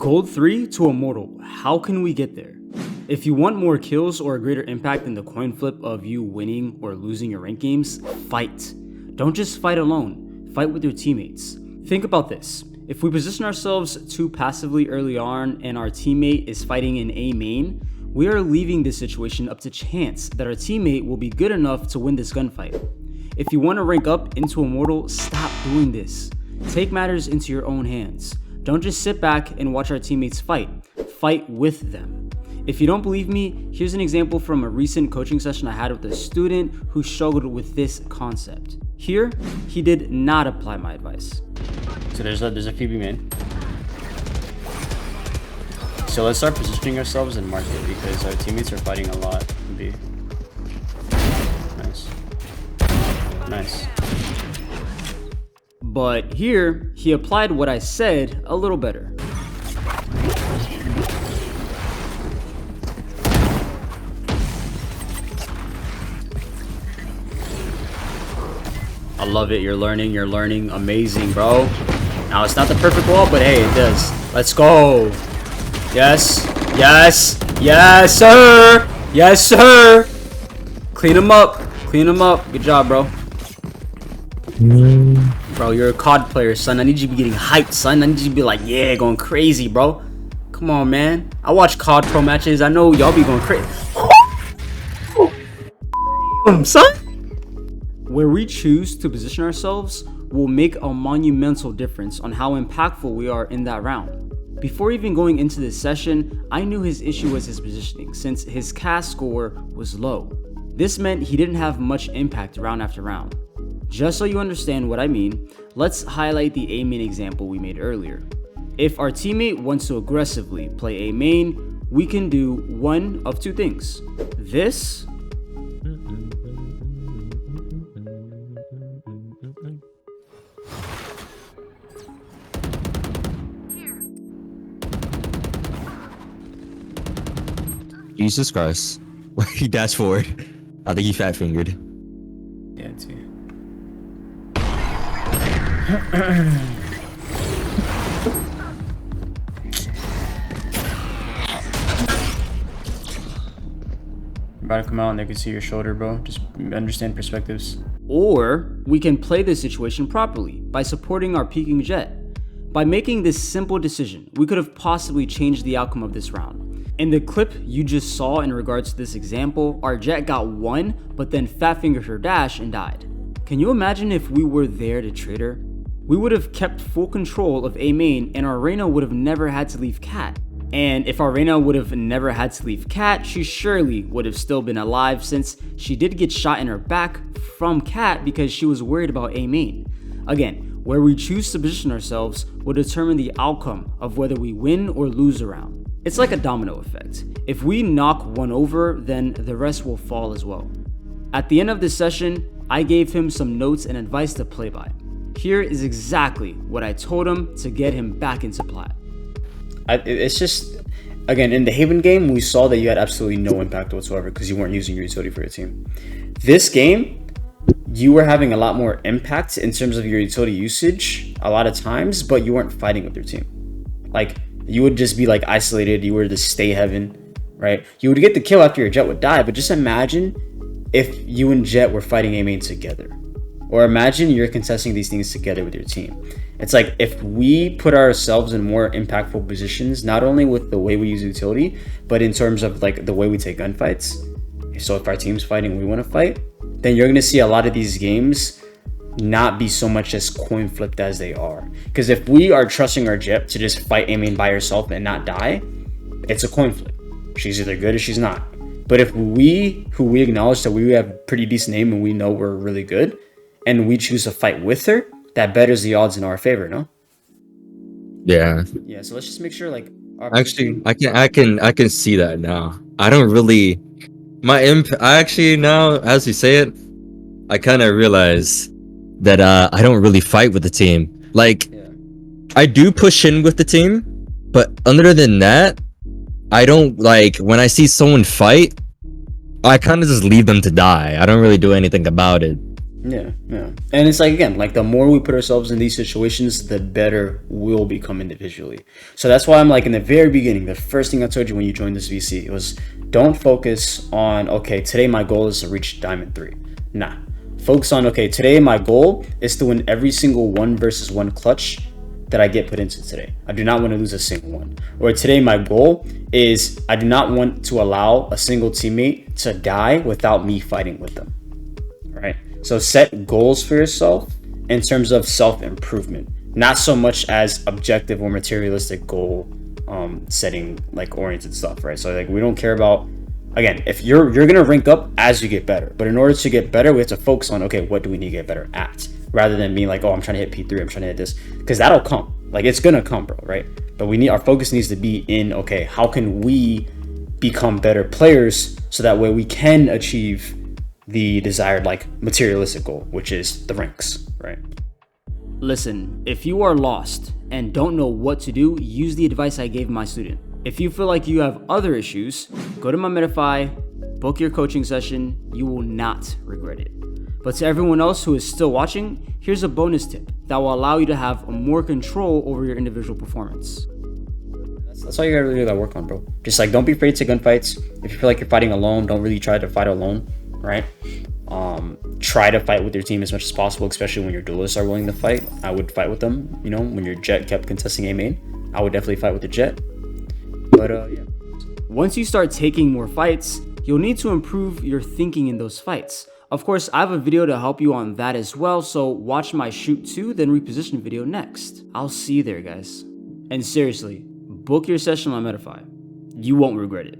Gold 3 to Immortal, how can we get there? If you want more kills or a greater impact than the coin flip of you winning or losing your rank games, fight. Don't just fight alone, fight with your teammates. Think about this. If we position ourselves too passively early on and our teammate is fighting in A main, we are leaving this situation up to chance that our teammate will be good enough to win this gunfight. If you want to rank up into Immortal, stop doing this. Take matters into your own hands. Don't just sit back and watch our teammates fight. Fight with them. If you don't believe me, here's an example from a recent coaching session I had with a student who struggled with this concept. Here, he did not apply my advice. So there's a PB main. So let's start positioning ourselves in market because our teammates are fighting a lot in B. Nice. Nice. But here, he applied what I said a little better. I love it. You're learning. Amazing, bro. Now, it's not the perfect wall, but hey, it does. Let's go. Yes. Yes. Yes, sir. Yes, sir. Clean him up. Clean him up. Good job, bro. Bro, you're a COD player, son. I need you to be getting hyped, son. I need you to be like, yeah, going crazy, bro. Come on, man. I watch COD Pro matches. I know y'all be going crazy. Son. Where we choose to position ourselves will make a monumental difference on how impactful we are in that round. Before even going into this session, I knew his issue was his positioning since his cast score was low. This meant he didn't have much impact round after round. Just so you understand what I mean, let's highlight the A main example we made earlier. If our teammate wants to aggressively play A main, we can do one of two things. This Jesus Christ. He dashed forward. I think he fat fingered. Yeah, too. About to come out and they can see your shoulder, bro. Just understand perspectives. Or we can play this situation properly by supporting our peeking jet. By making this simple decision, we could have possibly changed the outcome of this round. In the clip you just saw in regards to this example, our jet got one, but then fat fingered her dash and died. Can you imagine if we were there to trade her? We would have kept full control of A main and our Reyna would have never had to leave cat. And if our Reyna would have never had to leave cat, she surely would have still been alive since she did get shot in her back from cat because she was worried about A main. Again, where we choose to position ourselves will determine the outcome of whether we win or lose a round. It's like a domino effect. If we knock one over, then the rest will fall as well. At the end of this session, I gave him some notes and advice to play by. Here is exactly what I told him to get him back into plat. It's just, again, in the Haven game, we saw that you had absolutely no impact whatsoever because you weren't using your utility for your team. This game, you were having a lot more impact in terms of your utility usage a lot of times, but you weren't fighting with your team. Like, you would just be like isolated. You were the stay heaven, right? You would get the kill after your jet would die, but just imagine if you and Jet were fighting A main together. Or imagine you're contesting these things together with your team. It's like if we put ourselves in more impactful positions, not only with the way we use utility, but in terms of like the way we take gunfights. So if our team's fighting, we want to fight, then you're going to see a lot of these games not be so much as coin flipped as they are. Because if we are trusting our Jet to just fight A main by herself and not die, it's a coin flip. She's either good or she's not. But if we acknowledge that we have a pretty decent aim and we know we're really good, and we choose to fight with her, that betters the odds in our favor, no? Yeah. Yeah, so let's just make sure like Actually, I can see that now. I don't really I actually now as you say it, I kind of realize that I don't really fight with the team. Like, yeah. I do push in with the team, but other than that, I don't like when I see someone fight, I kind of just leave them to die. I don't really do anything about it. Yeah, yeah. And it's like, again, like the more we put ourselves in these situations, the better we'll become individually. So that's why I'm like, in the very beginning, the first thing I told you when you joined this VC, it was don't focus on, okay, today my goal is to reach Diamond 3. Nah. Focus on, okay, today my goal is to win every single 1v1 clutch that I get put into today. I do not want to lose a single one. Or today my goal is I do not want to allow a single teammate to die without me fighting with them. Right? So set goals for yourself in terms of self-improvement, not so much as objective or materialistic goal setting like oriented stuff, right? So like we don't care about, again, if you're gonna rank up as you get better, but in order to get better, we have to focus on, okay, what do we need to get better at, rather than being like, oh, I'm trying to hit P3, I'm trying to hit this, because that'll come, like it's gonna come, bro, right? But our focus needs to be in, okay, how can we become better players so that way we can achieve the desired like materialistic goal, which is the ranks, right? Listen, if you are lost and don't know what to do, use the advice I gave my student. If you feel like you have other issues, go to MARiAN, book your coaching session. You will not regret it. But to everyone else who is still watching, here's a bonus tip that will allow you to have more control over your individual performance. That's all you gotta really gotta work on, bro. Just like, don't be afraid to gunfights. If you feel like you're fighting alone, don't really try to fight alone, right? Try to fight with your team as much as possible, especially when your duelists are willing to fight. I would fight with them, you know, when your Jet kept contesting A main, I would definitely fight with the Jet. But yeah. Once you start taking more fights, you'll need to improve your thinking in those fights. Of course, I have a video to help you on that as well, so watch my shoot to, then reposition video next. I'll see you there, guys. And seriously, book your session on MARiAN. You won't regret it.